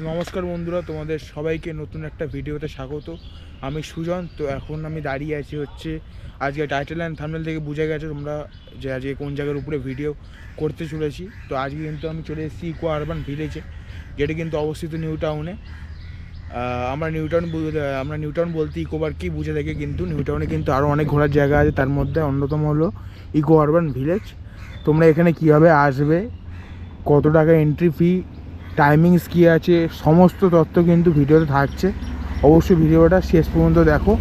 তো নমস্কার বন্ধুরা, তোমাদের সবাইকে নতুন একটা ভিডিওতে স্বাগত। আমি সুজন। তো এখন আমি দাঁড়িয়ে আছি হচ্ছে, আজকে টাইটেল অ্যান্ড থাম্বনেল থেকে বুঝে গেছে তোমরা যে আজকে কোন জায়গার উপরে ভিডিও করতে চলেছি। তো আজকে কিন্তু আমি চলে এসেছি ইকো আরবান ভিলেজে, যেটা কিন্তু অবস্থিত নিউ টাউনে। আমরা নিউ টাউন বলতে ইকো পার্কই বুঝে থাকি, কিন্তু নিউ টাউনে কিন্তু আরও অনেক ঘোরার জায়গা আছে। তার মধ্যে অন্যতম হলো ইকো আরবান ভিলেজ। তোমরা এখানে কীভাবে আসবে, কত টাকা এন্ট্রি ফি, টাইমিংস কী আছে, সমস্ত তথ্য কিন্তু ভিডিওতে থাকছে। অবশ্যই ভিডিওটা শেষ পর্যন্ত দেখো,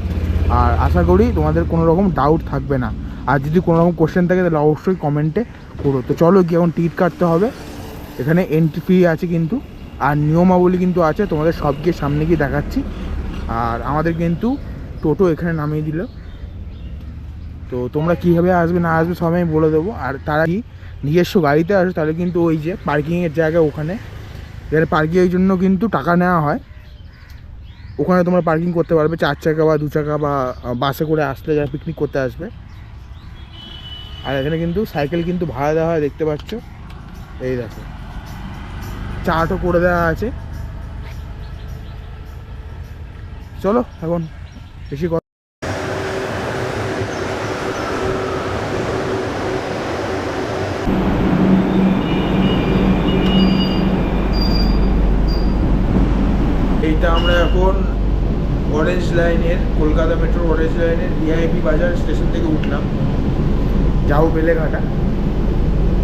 আর আশা করি তোমাদের কোনো রকম ডাউট থাকবে না। আর যদি কোনো রকম কোশ্চেন থাকে তাহলে অবশ্যই কমেন্টে করো। তো চলো গিয়ে এখন টিকিট কাটতে হবে। এখানে এন্ট্রি ফি আছে কিন্তু, আর নিয়মাবলী কিন্তু আছে, তোমাদের সব গিয়ে সামনে গিয়ে দেখাচ্ছি। আর আমাদের কিন্তু টোটো এখানে নামিয়ে দিল। তো তোমরা কীভাবে আসবে না আসবে সব আমি বলে দেবো। আর তারা কি নিজস্ব গাড়িতে আসো তাহলে কিন্তু ওই যে পার্কিংয়ের জায়গা, ওখানে এখানে পার্কিংয়ের জন্য কিন্তু টাকা নেওয়া হয়। ওখানে তোমরা পার্কিং করতে পারবে, 4 চাকা বা 2 চাকা বা বাসে করে আসলে যারা পিকনিক করতে আসবে। আর এখানে কিন্তু সাইকেল কিন্তু ভাড়া দেওয়া হয়, দেখতে পাচ্ছ। এই দেখো, চাটও করে দেওয়া আছে। চলো এখন বেশি এইটা আমরা এখন অরেঞ্জ লাইনের, কলকাতা মেট্রোর অরেঞ্জ লাইনের ভিআইপি বাজার স্টেশন থেকে উঠলাম, যাও বেলেঘাটা।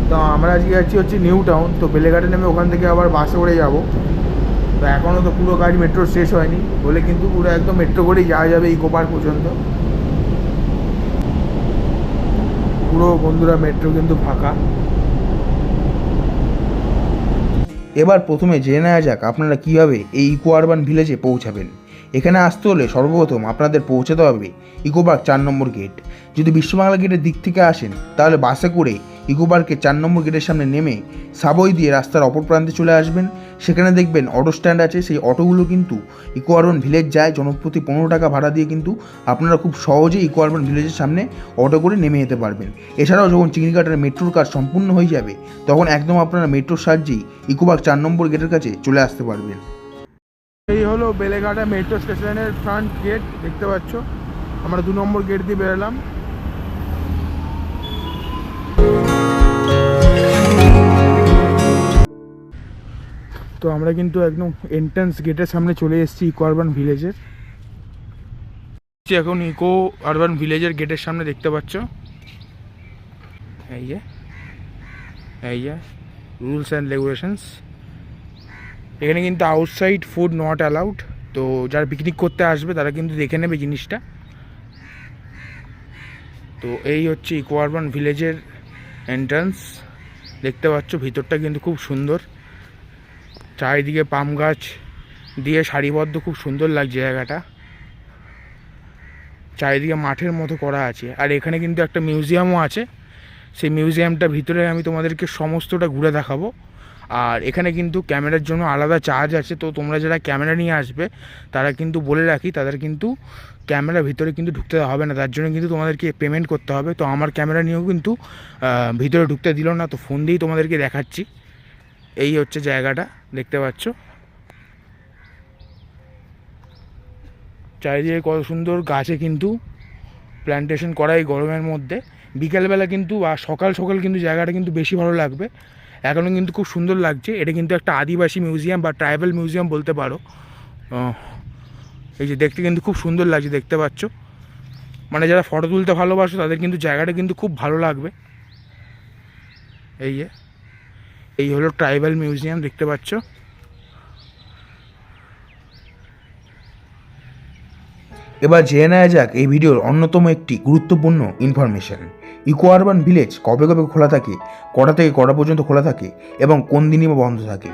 তো আমরা আজকে যাচ্ছি হচ্ছে নিউ টাউন। তো বেলেঘাটা নেমে ওখান থেকে আবার বাসে করে যাবো। তো এখনও তো পুরো কাজ মেট্রো শেষ হয়নি বলে কিন্তু পুরো একদম মেট্রো করেই যাওয়া যাবে ইকো পার্ক পর্যন্ত। পুরো বন্ধুরা মেট্রো কিন্তু ফাঁকা। এবার প্রথমে জেনে নেওয়া যাক আপনারা কীভাবে এই ইকো আরবান ভিলেজে পৌঁছাবেন। এখানে আসতে হলে সর্বপ্রথম আপনাদের পৌঁছাতে হবে ইকো পার্ক 4 নম্বর গেট। যদি বিশ্ববাংলা গেটের দিক থেকে আসেন তাহলে বাসে করে ইকো পার্কের 4 নম্বর গেটের সামনে নেমে সাবওয়ে দিয়ে রাস্তার অপর প্রান্তে চলে আসবেন। সেখানে দেখবেন অটো স্ট্যান্ড আছে, সেই অটোগুলো কিন্তু ইকো আরবান ভিলেজ যায়। জনপ্রতি 15 টাকা ভাড়া দিয়ে কিন্তু আপনারা খুব সহজেই ইকো আরবান ভিলেজের সামনে অটো করে নেমে যেতে পারবেন। এছাড়াও যখন চিংড়িঘাটের মেট্রোর কাজ সম্পূর্ণ হয়ে যাবে তখন একদম আপনারা মেট্রোর সাহায্যেই ইকো পার্ক 4 নম্বর গেটের কাছে চলে আসতে পারবেন। এই হলো বেলেঘাটা মেট্রো স্টেশনের ফ্রন্ট গেট, দেখতে পাচ্ছ। আমরা 2 নম্বর গেট দিয়ে বেরোলাম। তো আমরা কিন্তু একদম এন্ট্রান্স গেটের সামনে চলে এসেছি ইকো আরবান ভিলেজের। এখন ইকো আরবান ভিলেজের গেটের সামনে, দেখতে পাচ্ছ। এই যে রুলস অ্যান্ড রেগুলেশনস। এখানে কিন্তু আউটসাইড ফুড নট অ্যালাউড। তো যারা পিকনিক করতে আসবে তারা কিন্তু দেখে নেবে জিনিসটা। তো এই হচ্ছে ইকো আরবান ভিলেজের এন্ট্রান্স, দেখতে পাচ্ছ। ভিতরটা কিন্তু খুব সুন্দর, চারিদিকে পাম গাছ দিয়ে সারিবদ্ধ, খুব সুন্দর লাগছে জায়গাটা। চারিদিকে মাঠের মতো করা আছে। আর এখানে কিন্তু একটা মিউজিয়ামও আছে। সেই মিউজিয়ামটা ভিতরে আমি তোমাদেরকে সমস্তটা ঘুরে দেখাবো। আর এখানে কিন্তু ক্যামেরার জন্য আলাদা চার্জ আছে। তো তোমরা যারা ক্যামেরা নিয়ে আসবে তারা কিন্তু বলে রাখি, তাদের কিন্তু ক্যামেরা ভিতরে কিন্তু ঢুকতে হবে না, তার জন্য কিন্তু তোমাদেরকে পেমেন্ট করতে হবে। তো আমার ক্যামেরা নিয়েও কিন্তু ভিতরে ঢুকতে দিল না, তো ফোন দিয়েই তোমাদেরকে দেখাচ্ছি। এই হচ্ছে জায়গাটা, দেখতে পাচ্ছ। চারিদিকে কত সুন্দর গাছে কিন্তু প্ল্যান্টেশন করা এই গরমের মধ্যে। বিকেলবেলা কিন্তু আর সকাল সকাল কিন্তু জায়গাটা কিন্তু বেশি ভালো লাগবে। এখনও কিন্তু খুব সুন্দর লাগছে। এটা কিন্তু একটা আদিবাসী মিউজিয়াম বা ট্রাইবাল মিউজিয়াম বলতে পারো। এই যে দেখতে কিন্তু খুব সুন্দর লাগছে, দেখতে পাচ্ছ। মানে যারা ফটো তুলতে ভালোবাসো তাদের কিন্তু জায়গাটা কিন্তু খুব ভালো লাগবে। এই হলো ট্রাইবাল মিউজিয়াম, দেখতে পাচ্ছ। এবার জেনে নেওয়া যাক এই ভিডিওর অন্যতম একটি গুরুত্বপূর্ণ ইনফরমেশন। ইকো আরবান ভিলেজ কবে কবে খোলা থাকে, কটা থেকে কটা পর্যন্ত খোলা থাকে এবং কোন দিনই বা বন্ধ থাকে।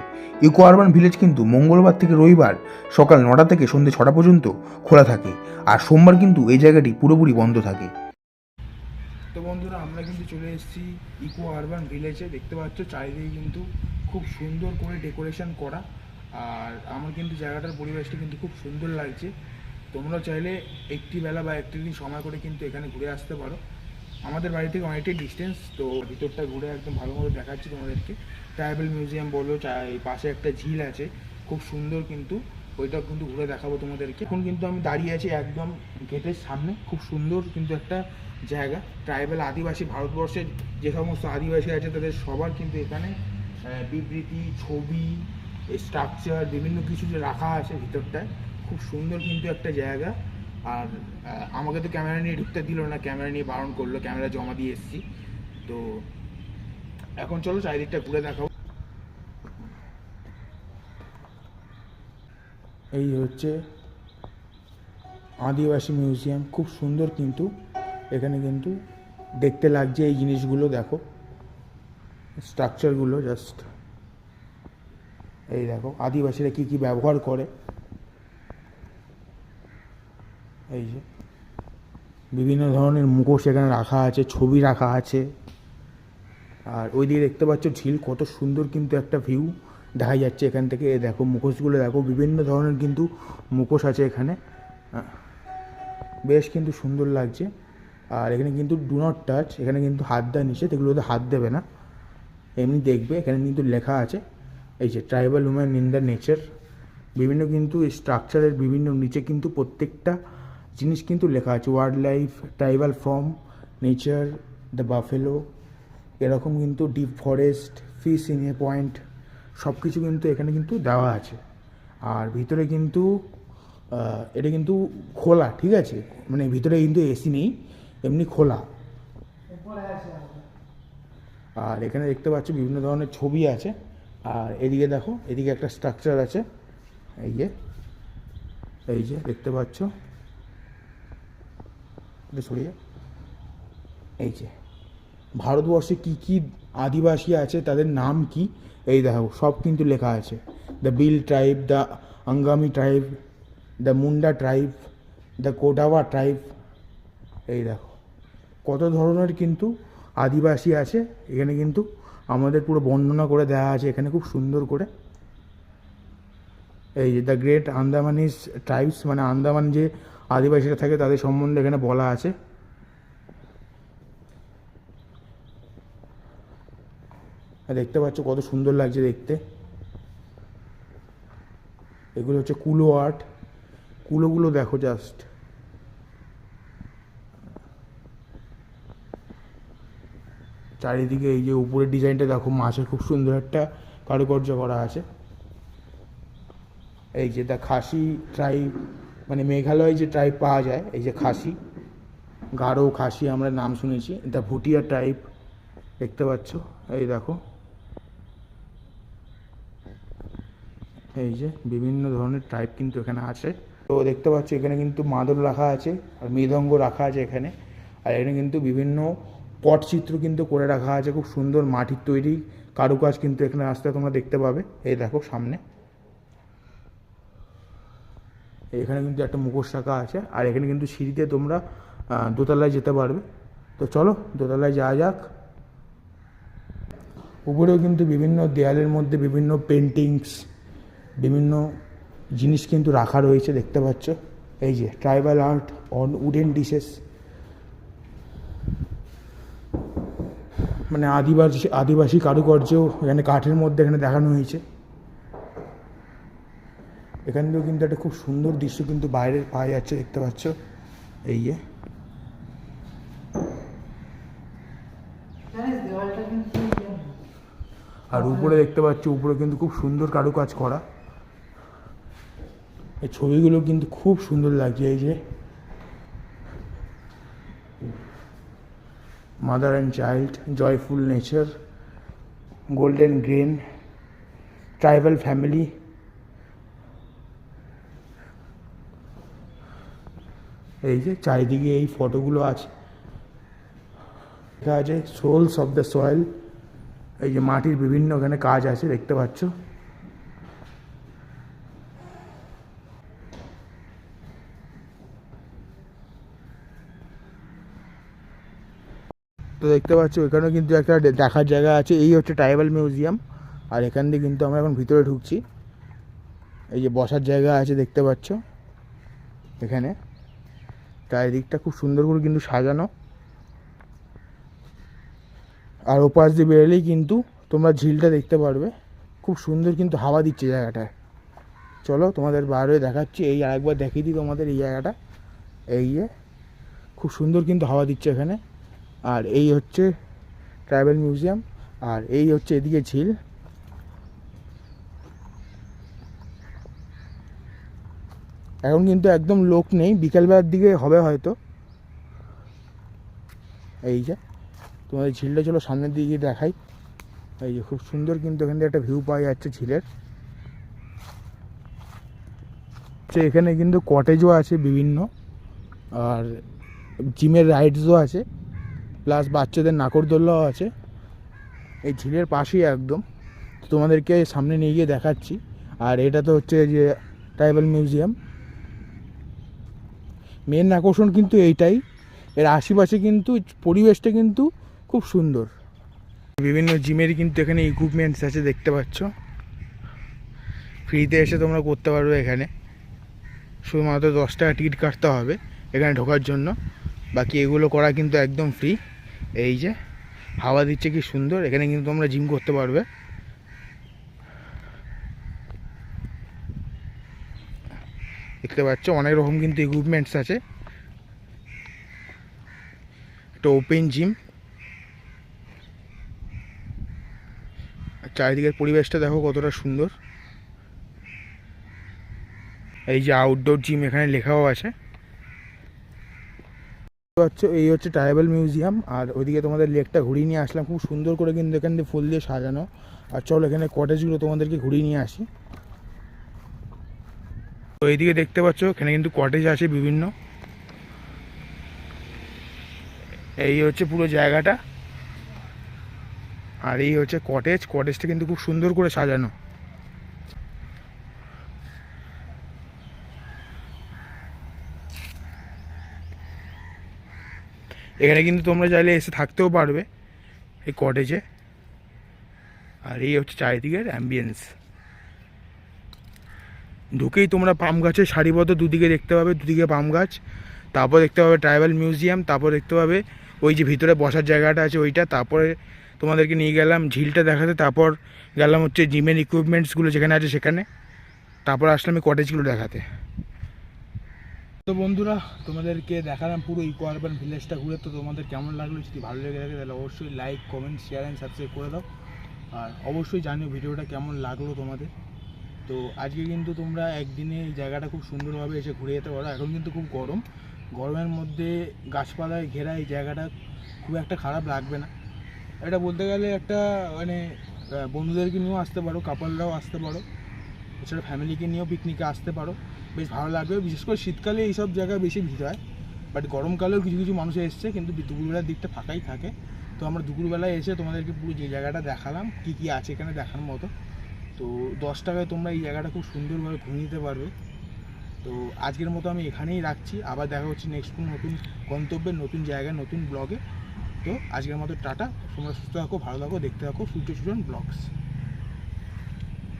ইকো আরবান ভিলেজ কিন্তু মঙ্গলবার থেকে রবিবার সকাল 9টা থেকে সন্ধ্যে 6টা পর্যন্ত খোলা থাকে। আর সোমবার কিন্তু এই জায়গাটি পুরোপুরি বন্ধ থাকে। তো বন্ধুরা, আমরা কিন্তু চলে এসেছি ইকো আরবান ভিলেজে। দেখতে পাচ্ছ চারিদিকে কিন্তু খুব সুন্দর করে ডেকোরেশন করা। আর আমার কিন্তু জায়গাটার পরিবেশটা কিন্তু খুব সুন্দর লাগছে। তোমরা চাইলে একটি বেলা বা একটি দিন সময় করে কিন্তু এখানে ঘুরে আসতে পারো। আমাদের বাড়ি থেকে অনেকটাই ডিস্টেন্স। তো ভিতরটা ঘুরে একদম ভালো মতো দেখাচ্ছি তোমাদেরকে। ট্রাইবাল মিউজিয়াম বলো, এই পাশে একটা ঝিল আছে, খুব সুন্দর কিন্তু, ওইটা কিন্তু ঘুরে দেখাবো তোমাদেরকে। এখন কিন্তু আমি দাঁড়িয়ে আছি একদম গেটের সামনে, খুব সুন্দর কিন্তু একটা জায়গা। ট্রাইবাল আদিবাসী, ভারতবর্ষের যে সমস্ত আদিবাসী আছে তাদের সবার কিন্তু এখানে বিবৃতি, ছবি, স্ট্রাকচার বিভিন্ন কিছু যে রাখা আছে ভিতরটায়, খুব সুন্দর কিন্তু একটা জায়গা। আর আমাকে তো ক্যামেরা নিয়ে ঢুকতে দিল না, ক্যামেরা নিয়ে বারণ করলো, ক্যামেরা জমা দিয়ে এসেছি। তো এখন চলো চারিদিকটা ঘুরে দেখাবো। এই হচ্ছে আদিবাসী মিউজিয়াম, খুব সুন্দর কিন্তু এখানে কিন্তু দেখতে লাগছে। এই জিনিসগুলো দেখো, স্ট্রাকচারগুলো জাস্ট এই দেখো আদিবাসীরা কী কী ব্যবহার করে। এই যে বিভিন্ন ধরনের মুখোশ এখানে রাখা আছে, ছবি রাখা আছে। আর ওই দিকে দেখতে পাচ্ছ ঝিল, কত সুন্দর কিন্তু একটা ভিউ দেখা যাচ্ছে এখান থেকে। এ দেখো মুখোশগুলো দেখো, বিভিন্ন ধরনের কিন্তু মুখোশ আছে এখানে, বেশ কিন্তু সুন্দর লাগছে। আর এখানে কিন্তু ডু নট টাচ, এখানে কিন্তু হাত দেওয়া নিষেধ, এগুলোতে হাত দেবে না, এমনি দেখবে। এখানে কিন্তু লেখা আছে এই যে tribal women in the nature, বিভিন্ন কিন্তু স্ট্রাকচারের বিভিন্ন নিচে কিন্তু প্রত্যেকটা জিনিস কিন্তু লেখা আছে। Wild life, tribal form, nature, the buffalo, এরকম কিন্তু deep forest, fish in a point, সব কিছু কিন্তু এখানে কিন্তু দেওয়া আছে। আর ভিতরে কিন্তু এটা কিন্তু খোলা, ঠিক আছে, মানে ভিতরে কিন্তু এসি নেই, এমনি খোলা। আর এখানে দেখতে পাচ্ছ বিভিন্ন ধরনের ছবি আছে। আর এদিকে দেখো, এদিকে একটা স্ট্রাকচার আছে, এই যে দেখতে পাচ্ছ, এটা সরিয়ে, এই যে ভারতবর্ষে কী কী আদিবাসী আছে, তাদের নাম কি, এই দেখো সব কিন্তু লেখা আছে। The Bhil tribe, the Angami tribe, the Munda tribe, the Kodava tribe, এই দেখো কত ধরনের কিন্তু আদিবাসী আছে এখানে, কিন্তু আমাদের পুরো বর্ণনা করে দেওয়া আছে এখানে খুব সুন্দর করে। এই যে দ্য গ্রেট আন্দামানিজ ট্রাইবস, মানে আন্দামান যে আদিবাসীরা থাকে তাদের সম্বন্ধে এখানে বলা আছে। দেখতে পাচ্ছ কত সুন্দর লাগছে দেখতে। এগুলো হচ্ছে কুলো আর্ট, কুলোগুলো দেখো জাস্ট, চারিদিকে এই যে উপরের ডিজাইনটা দেখো, মাছের খুব সুন্দর একটা কারুকার্য করা আছে। এই যে দ্য খাসি ট্রাইব, মানে মেঘালয় যে ট্রাইব পাওয়া যায়, এই যে খাসি, গারো খাসি আমরা নাম শুনেছি। দ্য ভুটিয়া ট্রাইব দেখতে পাচ্ছ, এই দেখো, এই যে বিভিন্ন ধরনের ট্রাইব কিন্তু এখানে আছে। তো দেখতে পাচ্ছ এখানে কিন্তু মাদল রাখা আছে আর মৃদঙ্গ রাখা আছে এখানে। আর এখানে কিন্তু বিভিন্ন পটচিত্র কিন্তু করে রাখা আছে, খুব সুন্দর মাটির তৈরি কারুকাজ কিন্তু এখানে আসতে তোমরা দেখতে পাবে। এই দেখো সামনে এখানে কিন্তু একটা মুখোশ রাখা আছে। আর এখানে কিন্তু সিঁড়িতে তোমরা দোতলায় যেতে পারবে। তো চলো দোতলায় যাওয়া যাক। উপরেও কিন্তু বিভিন্ন দেয়ালের মধ্যে বিভিন্ন পেন্টিংস, বিভিন্ন জিনিস কিন্তু রাখা রয়েছে দেখতে পাচ্ছ। এই যে tribal art on wooden dishes, মানে আদিবাসী কারুকার্য এখানে কাঠের মধ্যে এখানে দেখানো হয়েছে। এখান থেকেও কিন্তু একটা খুব সুন্দর দৃশ্য কিন্তু বাইরে পাওয়া যাচ্ছে দেখতে পাচ্ছ। এই যে আর উপরে দেখতে পাচ্ছ, উপরে কিন্তু খুব সুন্দর কারুকাজ করা। এই ছবিগুলো কিন্তু খুব সুন্দর লাগছে। এই যে mother and child, joyful nature, golden grain, tribal family, এই যে চারিদিকে এই ফটোগুলো আছে, লেখা আছে সোলস অফ দ্য সয়েল। এই যে মাটির বিভিন্ন ওখানে কাজ আছে দেখতে পাচ্ছ। তো দেখতে পাচ্ছ এখানেও কিন্তু একটা দেখার জায়গা আছে। এই হচ্ছে ট্রাইবাল মিউজিয়াম। আর এখান দিয়ে কিন্তু আমরা এখন ভিতরে ঢুকছি। এই যে বসার জায়গা আছে দেখতে পাচ্ছ এখানে, চারিদিকটা খুব সুন্দর করে কিন্তু সাজানো। আর ওপাশ দিয়ে বেরোলেই কিন্তু তোমরা ঝিলটা দেখতে পারবে, খুব সুন্দর কিন্তু হাওয়া দিচ্ছে জায়গাটায়। চলো তোমাদের বার হয়ে দেখাচ্ছি। এই আরেকবার দেখিয়ে দিই তোমাদের এই জায়গাটা। এই যে খুব সুন্দর কিন্তু হাওয়া দিচ্ছে এখানে। আর এই হচ্ছে ট্রাইবাল মিউজিয়াম, আর এই হচ্ছে এদিকে ঝিল। এখন কিন্তু একদম লোক নেই, বিকালবেলার দিকে হবে হয়তো। এই যে তোমাদের ঝিলটা চলো সামনের দিকে দেখাই। এই যে খুব সুন্দর কিন্তু এখান থেকে একটা ভিউ পাওয়া যাচ্ছে ঝিলের। এখানে কিন্তু কটেজও আছে বিভিন্ন, আর জিমের রাইডসও আছে, প্লাস বাচ্চাদের নাকরদোল্লাও আছে এই ঝিলের পাশেই একদম। তোমাদেরকে সামনে নিয়ে গিয়ে দেখাচ্ছি। আর এটা তো হচ্ছে যে ট্রাইবাল মিউজিয়াম। মেন আকর্ষণ কিন্তু এইটাই, এর আশেপাশে কিন্তু পরিবেশটা কিন্তু খুব সুন্দর। বিভিন্ন জিমেরই কিন্তু এখানে ইকুইপমেন্টস আছে, দেখতে পাচ্ছ। ফ্রিতে এসে তোমরা করতে পারবে এখানে, শুধুমাত্র 10 টাকা টিকিট কাটতে হবে এখানে ঢোকার জন্য। বাকি এগুলো করা কিন্তু একদম ফ্রি। এই যে হাওয়া দিচ্ছে কি সুন্দর, এখানে কিন্তু তোমরা জিম করতে পারবে। দেখতে পাচ্ছ অনেক রকম কিন্তু ইকুইপমেন্টস আছে। একটা ওপেন জিম, চারিদিকের পরিবেশটা দেখো কতটা সুন্দর। এই যে আউটডোর জিম এখানে লেখাও আছে। এই হচ্ছে ট্রাইবাল মিউজিয়াম, আর ওইদিকে তোমাদের লেকটা ঘুরিয়ে নিয়ে আসলাম। খুব সুন্দর করে কিন্তু এখান দিয়ে ফুল দিয়ে সাজানো। আর চলো এখানে কটেজগুলো তোমাদেরকে ঘুরিয়ে নিয়ে আসি। তো এইদিকে দেখতে পাচ্ছ এখানে কিন্তু কটেজ আছে বিভিন্ন। এই হচ্ছে পুরো জায়গাটা, আর এই হচ্ছে কটেজটা কিন্তু খুব সুন্দর করে সাজানো। এখানে কিন্তু তোমরা চাইলে এসে থাকতেও পারবে এই কটেজে। আর এই হচ্ছে চারিদিকের অ্যাম্বিয়েন্স। ঢুকেই তোমরা পাম গাছের সারিবদ্ধ দুদিকে দেখতে পাবে, দুদিকে পাম গাছ। তারপর দেখতে পাবে ট্রাইবাল মিউজিয়াম, তারপর দেখতে পাবে ওই যে ভিতরে বসার জায়গাটা আছে ওইটা। তারপরে তোমাদেরকে নিয়ে গেলাম ঝিলটা দেখাতে, তারপর গেলাম হচ্ছে জিমের ইকুইপমেন্টসগুলো যেখানে আছে সেখানে, তারপর আসলাম এই কটেজগুলো দেখাতে। তো বন্ধুরা, তোমাদেরকে দেখালাম পুরো ইকো আরবান ভিলেজটা ঘুরে। তো তোমাদের কেমন লাগলো? যদি ভালো লেগে থাকে তাহলে অবশ্যই like, comment, share and subscribe করে দাও। আর অবশ্যই জানিও ভিডিওটা কেমন লাগলো তোমাদের। তো আজকে কিন্তু তোমরা একদিনে এই জায়গাটা খুব সুন্দরভাবে এসে ঘুরে যেতে পারো। এখন কিন্তু খুব গরমের মধ্যে গাছপালায় ঘেরা এই জায়গাটা খুব একটা খারাপ লাগবে না। এটা বলতে গেলে একটা মানে বন্ধুদেরকে নিয়েও আসতে পারো, কাপলরাও আসতে পারো, এছাড়া ফ্যামিলিকে নিয়েও পিকনিকে আসতে পারো, বেশ ভালো লাগবে। বিশেষ করে শীতকালে এইসব জায়গায় বেশি ভিড় হয়, বাট গরমকালেও কিছু কিছু মানুষ এসছে, কিন্তু দুপুরবেলার দিকটা ফাঁকাই থাকে। তো আমরা দুপুরবেলায় এসে তোমাদেরকে পুরো যে জায়গাটা দেখালাম, কী কী আছে এখানে দেখার মতো। তো 10 টাকায় তোমরা এই জায়গাটা খুব সুন্দরভাবে ঘুরে নিতে পারবে। তো আজকের মতো আমি এখানেই রাখছি, আবার দেখা হচ্ছে নেক্সট কোনো নতুন গন্তব্যের, নতুন জায়গায়, নতুন ব্লগে। তো আজকের মতো টাটা, তোমরা সুস্থ থাকো, ভালো থাকো, দেখতে থাকো সূর্য সুজন ব্লগস।